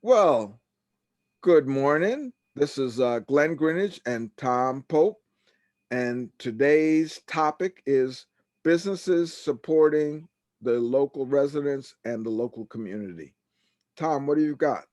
Well, good morning. This is Glenn Greenidge and Tom Pope, and today's topic is businesses supporting the local residents and the local community. Tom, what do you got?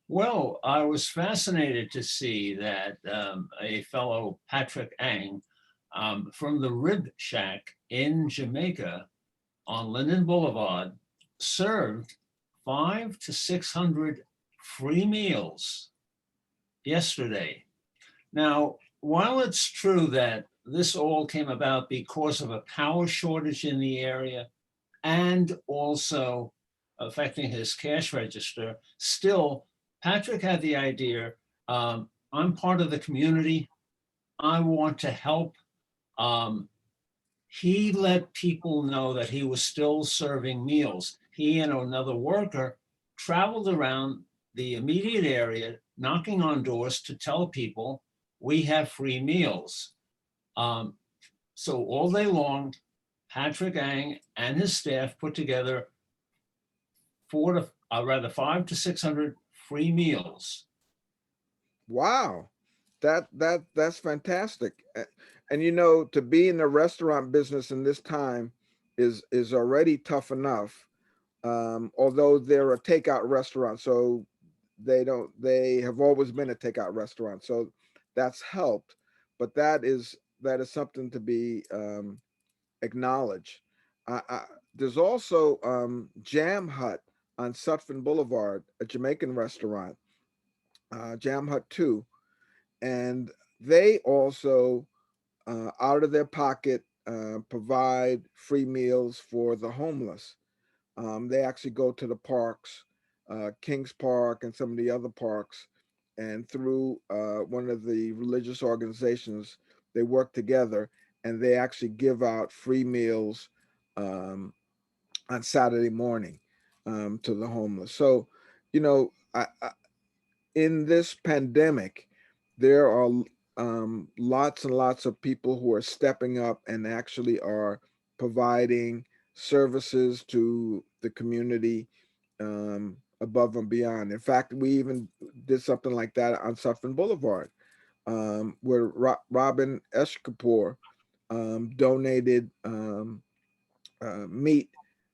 Well, I was fascinated to see that a fellow Patrick Ang from the Rib Shack in Jamaica on Linden Boulevard served 5 to 600 free meals yesterday. Now, while it's true that this all came about because of a power shortage in the area and also affecting his cash register, still, Patrick had the idea, I'm part of the community. I want to help. Um, he let people know that he was still serving meals. He and another worker traveled around the immediate area, knocking on doors to tell people we have free meals. Um, so all day long, Patrick Ang and his staff put together 5 to 600 free meals. Wow, that's fantastic. And to be in the restaurant business in this time is already tough enough. Although they're a takeout restaurant, so they have always been a takeout restaurant, so that's helped. But that is something to be acknowledged. There's also Jam Hut on Sutphin Boulevard, a Jamaican restaurant, Jam Hut 2, and they also out of their pocket provide free meals for the homeless. They actually go to the parks, Kings Park and some of the other parks, and through one of the religious organizations, they work together and they actually give out free meals um, on Saturday morning to the homeless. So, in this pandemic, there are lots and lots of people who are stepping up and actually are providing services to the community above and beyond. In fact, we even did something like that on Sutphin Boulevard, where Robin Eshkapur donated meat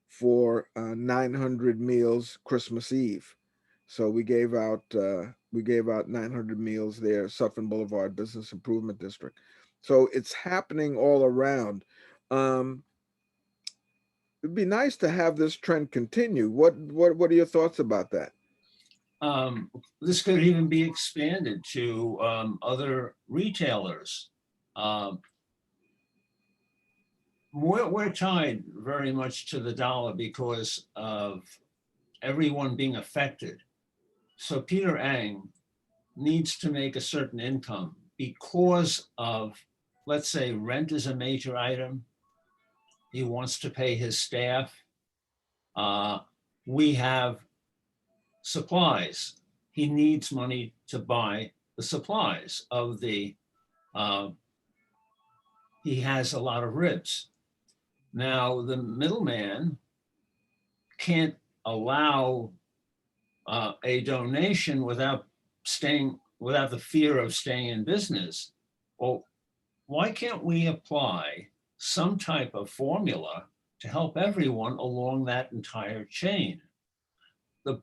for 900 meals Christmas Eve. So we gave out 900 meals there, Sutphin Boulevard Business Improvement District. So it's happening all around. Um, it'd be nice to have this trend continue. What are your thoughts about that? Um, this could even be expanded to other retailers. Um, we're tied very much to the dollar because of everyone being affected. So Peter Ang needs to make a certain income because of, let's say, rent is a major item. He wants to pay his staff. Uh, we have supplies. He needs money to buy the supplies of the, uh, he has a lot of ribs. Now, the middleman can't allow a donation without the fear of staying in business. Well, why can't we apply some type of formula to help everyone along that entire chain? The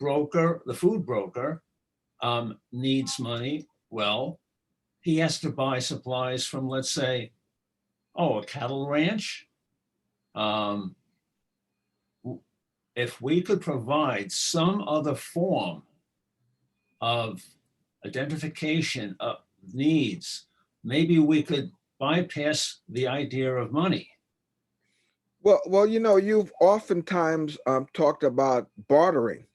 food broker, needs money. Well, he has to buy supplies from, let's say, a cattle ranch. Um, if we could provide some other form of identification of needs, maybe we could bypass the idea of money. Well, you've oftentimes talked about bartering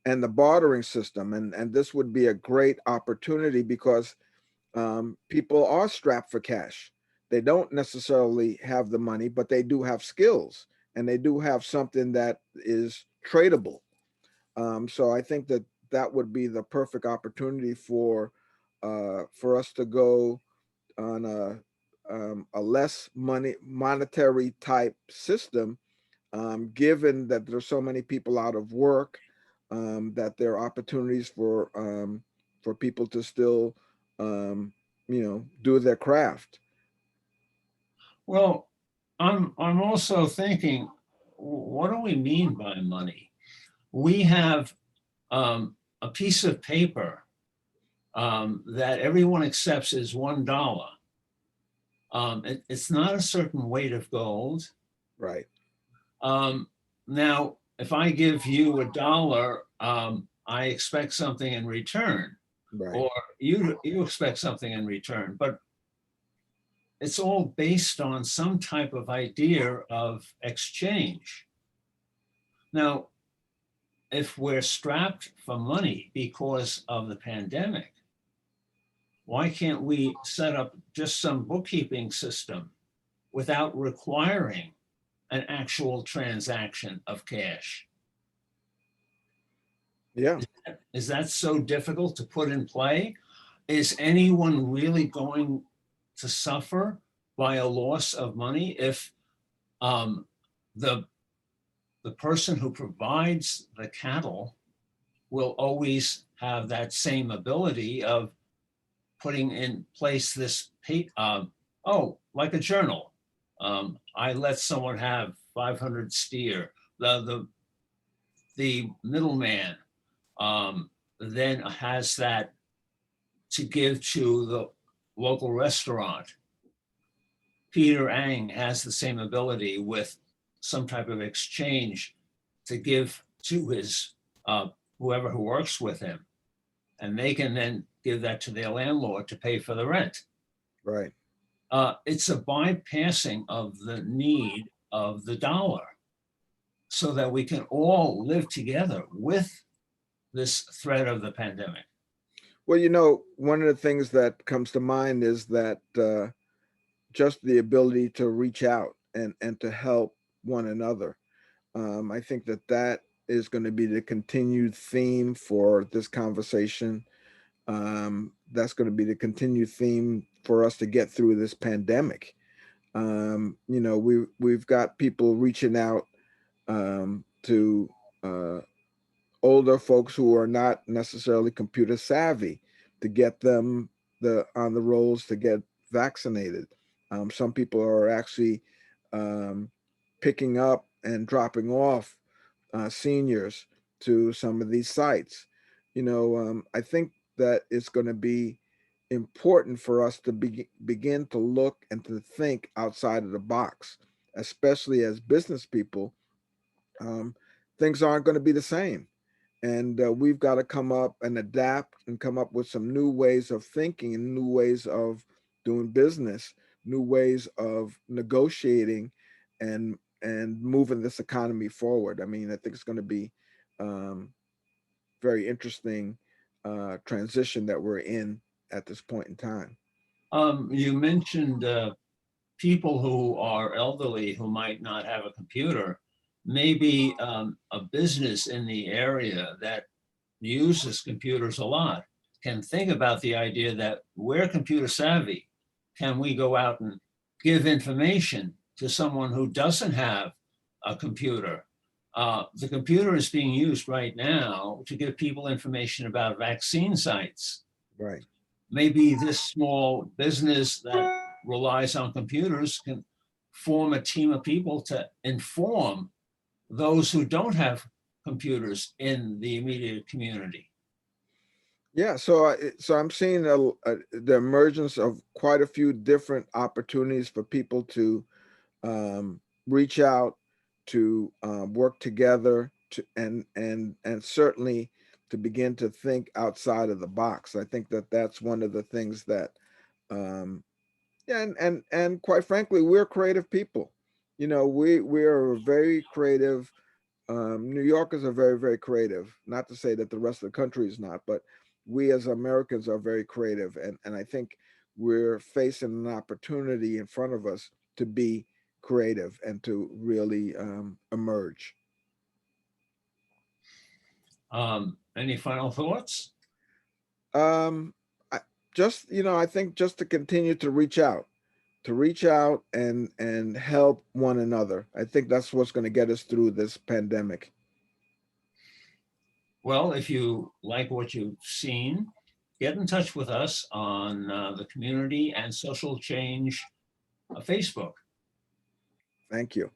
and the bartering system, and this would be a great opportunity because people are strapped for cash. They don't necessarily have the money, but they do have skills and they do have something that is tradable. So I think that would be the perfect opportunity for us to go on a less monetary type system, given that there's so many people out of work. that there are opportunities for people to still, um, do their craft. Well, I'm also thinking, what do we mean by money? We have a piece of paper that everyone accepts is $1. It's not a certain weight of gold. Right, Now, if I give you $1, I expect something in return, right. or you expect something in return. But it's all based on some type of idea of exchange. Now, if we're strapped for money because of the pandemic, why can't we set up just some bookkeeping system without requiring an actual transaction of cash? Yeah. Is that so difficult to put in play? Is anyone really going to suffer by a loss of money if um, the the person who provides the cattle will always have that same ability of putting in place this like a journal. I let someone have 500 steer. The middleman then has that to give to the local restaurant. Peter Ang has the same ability with some type of exchange to give to his whoever who works with him, and they can then give that to their landlord to pay for the rent. Right. It's a bypassing of the need of the dollar so that we can all live together with this threat of the pandemic. Well, one of the things that comes to mind is that just the ability to reach out and to help one another. I think that that is going to be the continued theme for this conversation. That's going to be the continued theme for us to get through this pandemic. We've got people reaching out to older folks who are not necessarily computer savvy to get them on the rolls to get vaccinated. Some people are actually um, picking up and dropping off seniors to some of these sites. I think that it's going to be important for us to begin to look and to think outside of the box, especially as business people. Um, Things aren't going to be the same, and we've got to come up and adapt and come up with some new ways of thinking and new ways of doing business, new ways of negotiating and moving this economy forward. I mean, I think it's going to be um, very interesting transition that we're in at this point in time. You mentioned people who are elderly who might not have a computer. Maybe a business in the area that uses computers a lot can think about the idea that we're computer savvy. Can we go out and give information to someone who doesn't have a computer? The computer is being used right now to give people information about vaccine sites. Right. Maybe this small business that relies on computers can form a team of people to inform those who don't have computers in the immediate community. Yeah, so I'm seeing the emergence of quite a few different opportunities for people to reach out, to work together, to and certainly to begin to think outside of the box. I think that that's one of the things that, um, yeah, and quite frankly, we're creative people. We are very creative. New Yorkers are very, very creative. Not to say that the rest of the country is not, but we as Americans are very creative, and I think we're facing an opportunity in front of us to be creative and to really emerge. Any final thoughts? Um, I, I think just to continue to reach out and help one another. I think that's what's going to get us through this pandemic. Well, if you like what you've seen, get in touch with us on the Community and Social Change Facebook. Thank you.